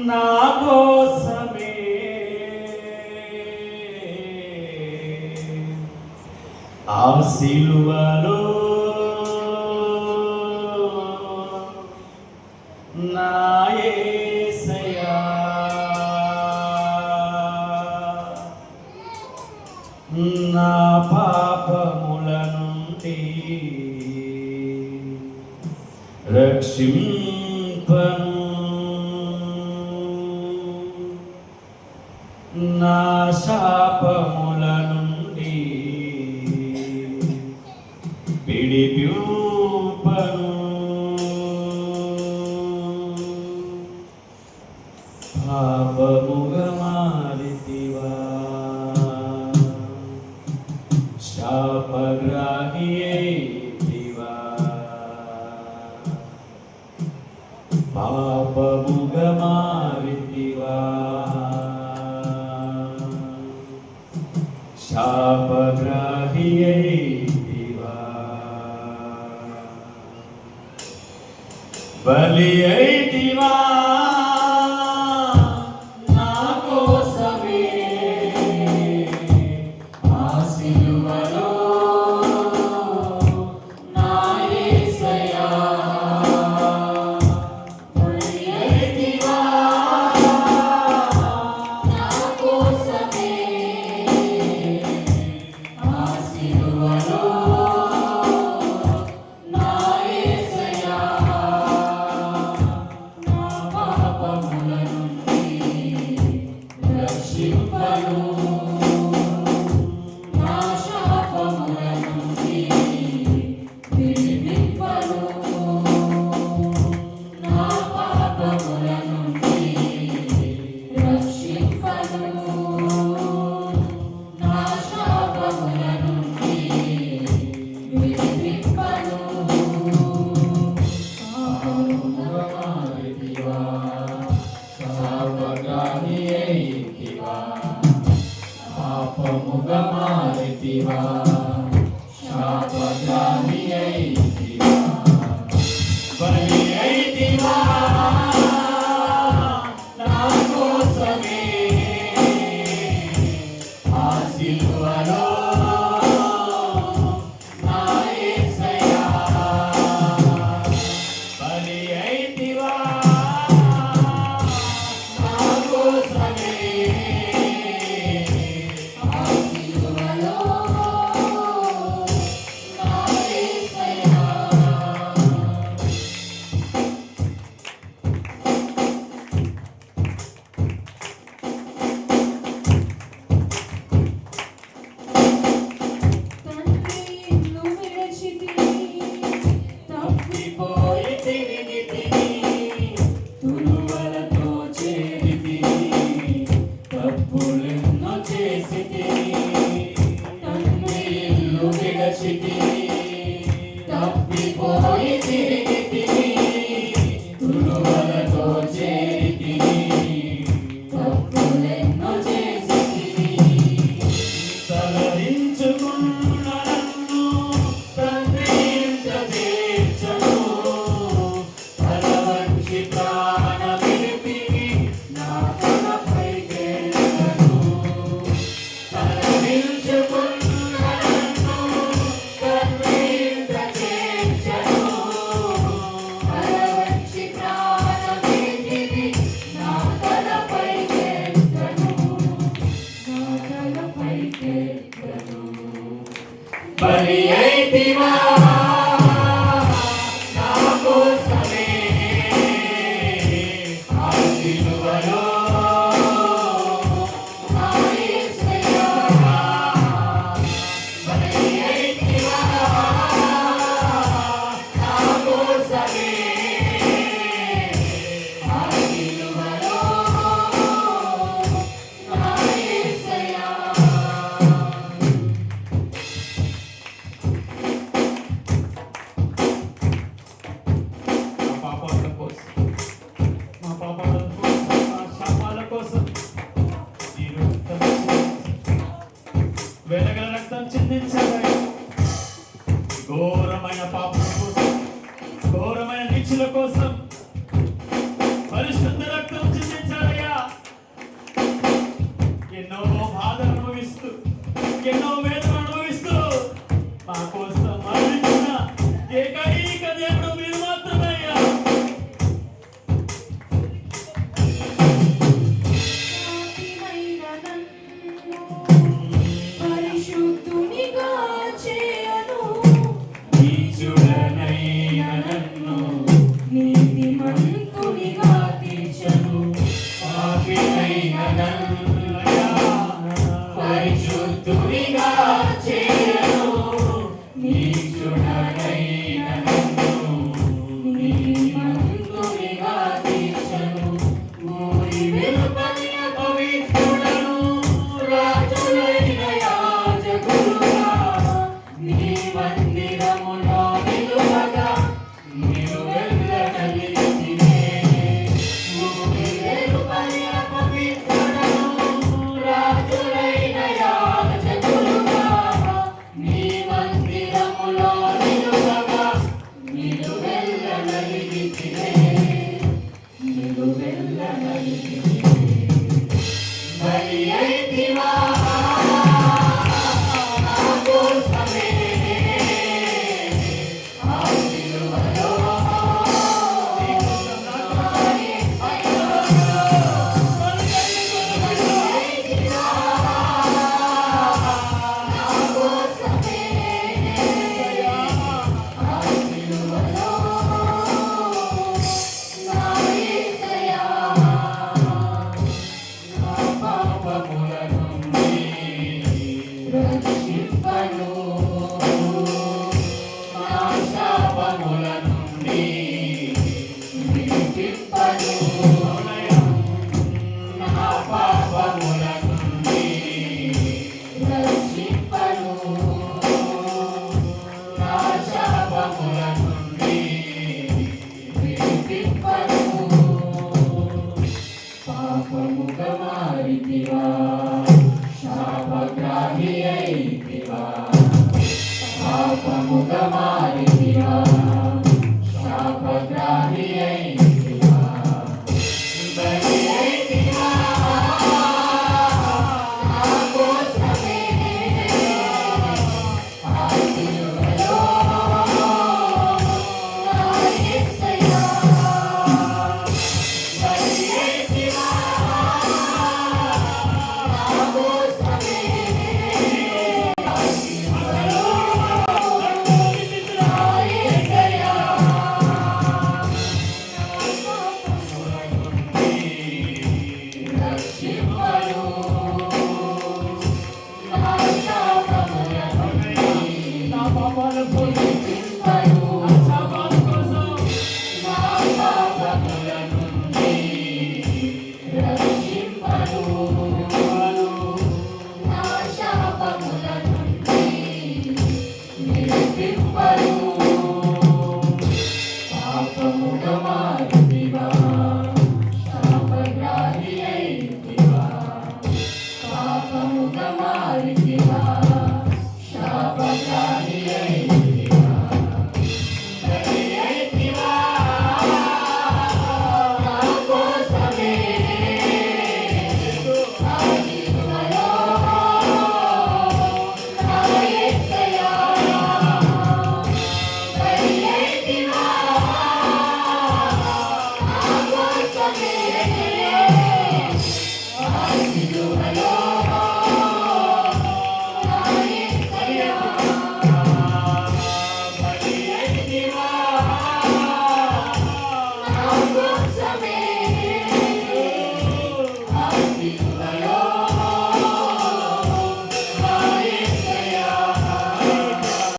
నా కోసమే ఆ సిలువలో నా యేసయ్యా నా పాపముల నుండి రక్షింపను, నా శాపముల నుండి విడిపింపను. పాపముగా మారితివా, శాపగ్రాహి అయితివా. పాపముగా మారితివా, శాపగ్రాహి అయితివా. బలి అయితివా నా కోసమే ఆ సిలువలో నా యేసయ్యా. బలి అయితివా నా కోసమే ఆ సిలువలో నా యేసయ్యా. నా పాపముల నుండి రక్షింపను, నా శాపముల నుండి విడిపింపను. నా పాపముల నుండి రక్షింపను, నా శాపముల నుండి విడిపింపను. పాపముగా మారితివా, శాపగ్రాహి అయితివా. పాపముగా మారితివా, శాపగ్రాహి అయితివా. బలి అయితివా నా కోసమే ఆ సిలువలో నా యేసయ్యా. బలి అయితివా నా కోసమే ఆ సిలువలో నా యేసయ్యా. తండ్రి ఇల్లు విడిచితిని, తప్పిపోయి తిరిగితిని, తులువలతో చేరితిని, తప్పులెన్నో చేసితిని. తండ్రి ఇల్లు విడిచితిని, తప్పిపోయి తిరిగితిని, తులువలతో చేరితిని, తప్పులెన్నో చేసితిని. తలరించుకున్న నన్ను తండ్రి ఇంట చేర్చెను, తల వంచి ప్రాణ విడిపిని నా తలపైకెత్తెను. తలరించుకున్న నన్ను తండ్రి ఇంట చేర్చెను, తల వంచి ప్రాణ విడిపిని నా తలపైకెత్తెను, నా తలపైకెత్తెను. బలి అయితివా నా కోసమే ఆ సిలువలో నా యేసయ్యా. బలి అయితివా నా కోసమే ఆ సిలువలో నా యేసయ్యా. మా పాపాల కోసం, మా పాపాల కోసం, మా శాపాల కోసం ఈ రక్తం వెలగల రక్తం చిందించాడు. ఘోరమైన పాపం కోసం, ఘోరమైన నీచుల కోసం కోసం పరిశుద్ధ రక్తం చిందించాడయ్యా. ఎన్నో బాధలు అనుభవిస్తూ ఎన్నో వేదన అనుభవిస్తూ మా కోసం మరణించిన ఏకైక దేవుడు మీరు మాత్రమే అయ్యా. పాపినైన నన్ను పరిశుద్ధునిగా చేయను, నీచుడనైన నన్ను నీతిమంతునిగా తీర్చను. పాపినైన నన్ను అయ్యా పరిశుద్ధునిగా చేయను. నీచుడనైన నన్ను నీతిమంతునిగా తీర్చను. ఊరి వెలుపలి అపవిత్రులను రాజులైన యాజకులుగా నీ మందిరములో నిలువగా నిలువెల్లగలిగితినే. ఊరి వెలుపలి అపవిత్రులను రాజులైన యాజకులుగా నీ మందిరములో నిలువగా నిలువెల్లగలిగితినే. బలి అయితివా నా కోసమే, ఆ సిలువలో నీ కోసం నా కోసమే పాపముల నుండి రక్షింపను, నా శాపముల నుండి విడిపింపను. అవునయ్యా. నా పాపముల నుండి రక్షింపను, నా శాపముల నుండి విడిపింపను. పాపముగా మారితివా, శాపగ్రాహి అయితివా. పాపముగా మారితివా, శాపగ్రాహి అయితివా. బలి అయితివా నా కోసమే ఆ సిలువలో నా యేసయ్యా. బలి అయితివా నా కోసమే ఆ సిలువలో నా యేసయ్యా. రక్షింపను, నా శాపముల నుండి నా పాపాల కోసం విడిపింపను. నా శాపాల కోసం నా పాపముల నుండి రక్షింపను, నా శాపముల నుండి విడిపింపను. పాపముగా మారితివా,